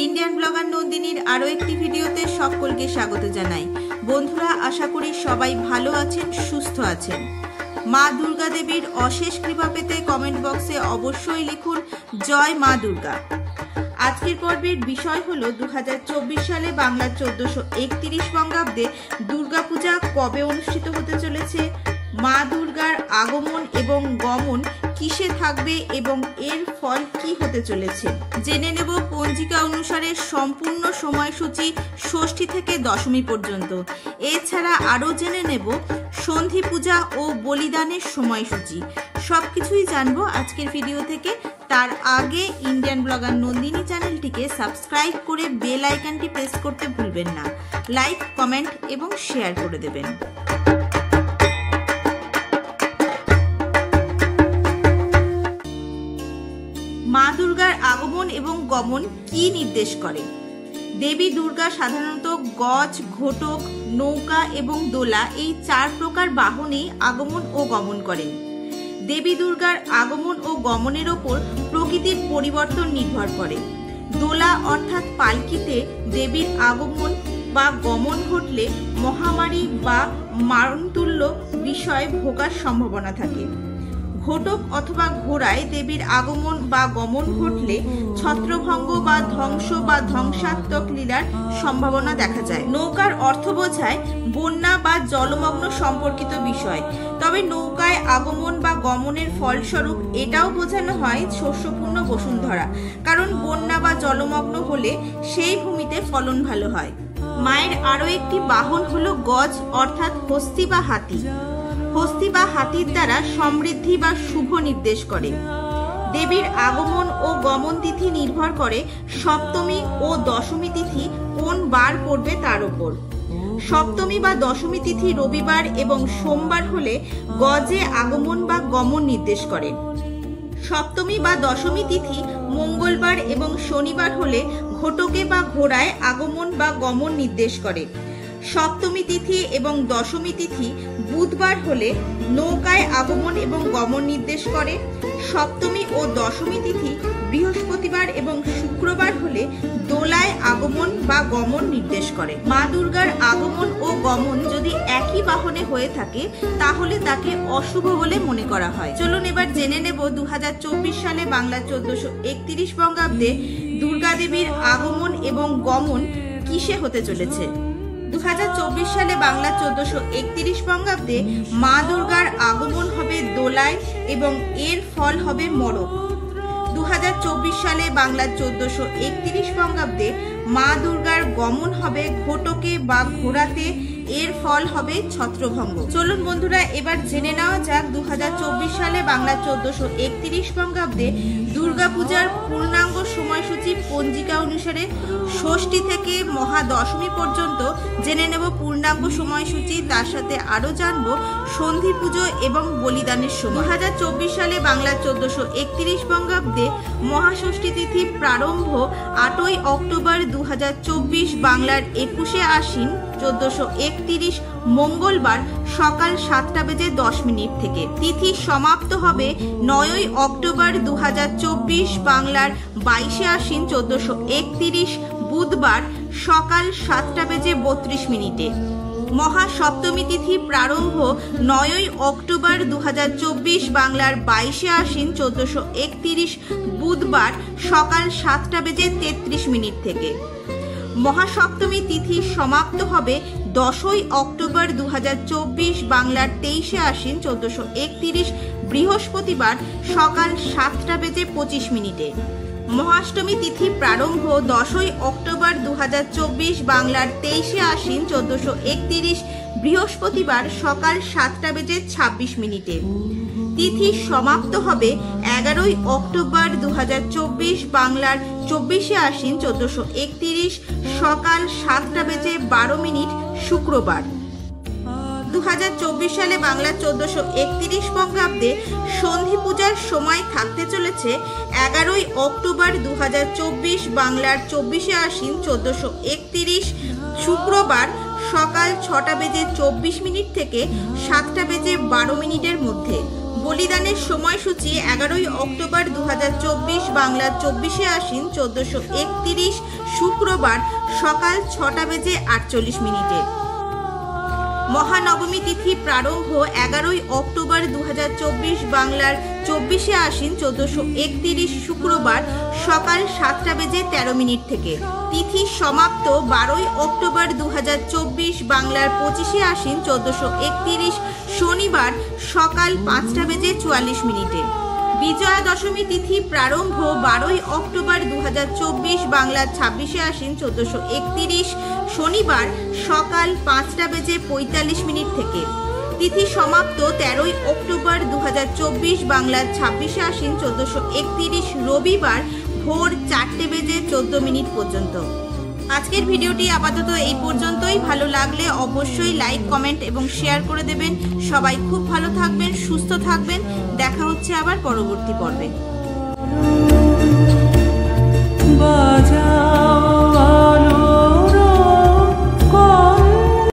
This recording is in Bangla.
ইন্ডিয়ান ব্লগার নন্দিনীর আরো একটি ভিডিওতে সকলকে স্বাগত জানাই। বন্ধুরা, আশা করি সবাই ভালো আছেন, সুস্থ আছেন। মা দুর্গা দেবীর অশেষ কৃপা পেতে কমেন্ট বক্সে অবশ্যই লিখুন জয় মা দুর্গা। আজকের পর্বের বিষয় হলো 2024 সালে বাংলা 1431 বঙ্গাব্দে দুর্গাপূজা কবে অনুষ্ঠিত হতে চলেছে, মা দুর্গার আগমন এবং গমন কিসে থাকবে এবং এর ফল কি হতে চলেছে। জেনে নেব পঞ্জিকা অনুসারে সম্পূর্ণ সময়সূচি ষষ্ঠী থেকে দশমী পর্যন্ত। এছাড়া আরও জেনে নেব সন্ধি পূজা ও বলিদানের সময়সূচি। সবকিছুই জানবো আজকের ভিডিও থেকে। তার আগে ইন্ডিয়ান ব্লগার নন্দিনী চ্যানেলটিকে সাবস্ক্রাইব করে বেল আইকনটি প্রেস করতে ভুলবেন না। লাইক, কমেন্ট এবং শেয়ার করে দেবেন। মা দুর্গার আগমন এবং গমন কি নির্দেশ করে? দেবী দুর্গা সাধারণত গজ, ঘটক, নৌকা এবং দোলা এই 4 প্রকার বাহনেই আগমন ও গমন করেন। দেবী দুর্গার আগমন ও গমনের ওপর প্রকৃতির পরিবর্তন নির্ভর করে। দোলা অর্থাৎ পালকিতে দেবীর আগমন বা গমন ঘটলে মহামারী বা মারণতুল্য বিষয় ভোগার সম্ভাবনা থাকে। ঘটক অথবা ঘোড়ায় দেবীর আগমন বা গমন ঘটলে ছত্রভঙ্গ বা ধ্বংস বা ধ্বংসাত্মক লীলার সম্ভাবনা দেখা যায়। নৌকার অর্থ বোঝায় বন্যা বা জলমগ্ন সম্পর্কিত বিষয়। তবে নৌকায় আগমন বা গমনের ফলস্বরূপ এটাও বোঝানো হয় শস্যপূর্ণ বসুন্ধরা, কারণ বন্যা বা জলমগ্ন হলে সেই ভূমিতে ফলন ভালো হয়। মায়ের আরো একটি বাহন হলো গজ অর্থাৎ হস্তি বা হাতি। হস্তি বা হাতির দ্বারা সমৃদ্ধি বা শুভ নির্দেশ করে। দেবীর আগমন ও গমন তিথি নির্ভর করে সপ্তমী ও দশমী তিথি কোন বার পড়বে তার উপর। সপ্তমী বা দশমী তিথি রবিবার এবং সোমবার হলে গজে আগমন বা গমন নির্দেশ করে। সপ্তমী বা দশমী তিথি মঙ্গলবার এবং শনিবার হলে ঘটকে বা ঘোড়ায় আগমন বা গমন নির্দেশ করে। সপ্তমী তিথি এবং দশমী তিথি বুধবার হলে নৌকায় আগমন এবং গমন নির্দেশ করে। সপ্তমী ও দশমী তিথি বৃহস্পতিবার এবং শুক্রবার হলে দোলায় আগমন বা গমন নির্দেশ করে। মা দুর্গার আগমন ও গমন যদি একই বাহনে হয়ে থাকে তাহলে তাকে অশুভ বলে মনে করা হয়। চলুন এবার জেনে নেব 2024 সালে বাংলা 1431 বঙ্গাব্দে দুর্গা দেবীর আগমন এবং গমন কিসে হতে চলেছে। 2024 সালে বাংলা 1431 বঙ্গাব্দে মা দুর্গার আগমন হবে দোলায় এবং এর ফল হবে মড়ক। 2024 সালে বাংলা 1431 বঙ্গাব্দে মা দুর্গার গমন হবে ঘটকে বা ঘোড়াতে, এর ফল হবে ছত্রভঙ্গ। চলুন বন্ধুরা এবার জেনে নেওয়া যাক 2024 সালে বাংলা 1431 বঙ্গাব্দে দুর্গাপূজার পূর্ণাঙ্গ সময়সূচি পঞ্জিকা অনুসারে ষষ্ঠী থেকে মহাদশমী পর্যন্ত। জেনে নেব পূর্ণাঙ্গ সময়সূচি, তার সাথে আরো জানবো সন্ধি পুজো এবং বলিদানের সময়। 2024 সালে বাংলা 1431 বঙ্গাব্দে মহাষষ্ঠী তিথি প্রারম্ভ 8ই অক্টোবর 2024 বাংলার 21শে আশ্বিন 1431 মঙ্গলবার সকাল 7:10 থেকে। তিথি সমাপ্ত হবে 9ই অক্টোবর 2024 বাংলার 22শে আশ্বিন 1431 বুধবার সকাল 7:32 মহাসপ্তমী তিথি প্রারম্ভ 9ই অক্টোবর 2024 বাংলার 22শে আশ্বিন 1431 বুধবার সকাল 7:33 থেকে। মহাসপ্তমী তিথি সমাপ্ত হবে 10ই অক্টোবর 2024 বাংলার 23শে আশ্বিন 1431 বৃহস্পতিবার সকাল 7:25। মহাষ্টমী তিথি প্রারম্ভ 10ই অক্টোবর 2024 বাংলার 23শে আশ্বিন 1431 বৃহস্পতিবার সকাল 7:26। তিথি সমাপ্ত হবে 11ই অক্টোবর 2024 বাংলার 24শে আশ্বিন 1431 সকাল 7:12 শুক্রবার। 2024 সালে বাংলা 1431 বঙ্গাব্দে সন্ধি পূজার সময় থাকতে চলেছে 11ই অক্টোবর 2024 বাংলার 24শে আশ্বিন 1431 শুক্রবার সকাল 6:24 থেকে 7:12 মধ্যে। বলিদানের সময়সূচি 11ই অক্টোবর 2024 বাংলার 24শে আশ্বিন 1431 শুক্রবার সকাল 6:48 মহানবমী তিথি প্রারম্ভ 11ই অক্টোবর 2024 বাংলার 24শে আশ্বিন 1431 শুক্রবার সকাল 7:13 থেকে। তিথি সমাপ্ত 12ই অক্টোবর 2024 বাংলার 25শে আশ্বিন 1431 শনিবার সকাল 5:44। বিজয়া দশমী তিথি প্রারম্ভ 12ই অক্টোবর 2024 বাংলার 26শে আশ্বিন 1431 শনিবার সকাল 5:45 থেকে। তিথি সমাপ্ত 13ই অক্টোবর 2024 বাংলার 26শে আশ্বিন 1431 রবিবার ভোর 4:14 পর্যন্ত। আজকের ভিডিওটি আপাতত এই পর্যন্তই। ভালো লাগলে অবশ্যই লাইক, কমেন্ট এবং শেয়ার করে দেবেন। সবাই খুব ভালো থাকবেন, সুস্থ থাকবেন। দেখা হচ্ছে আবার পরবর্তী পর্বে।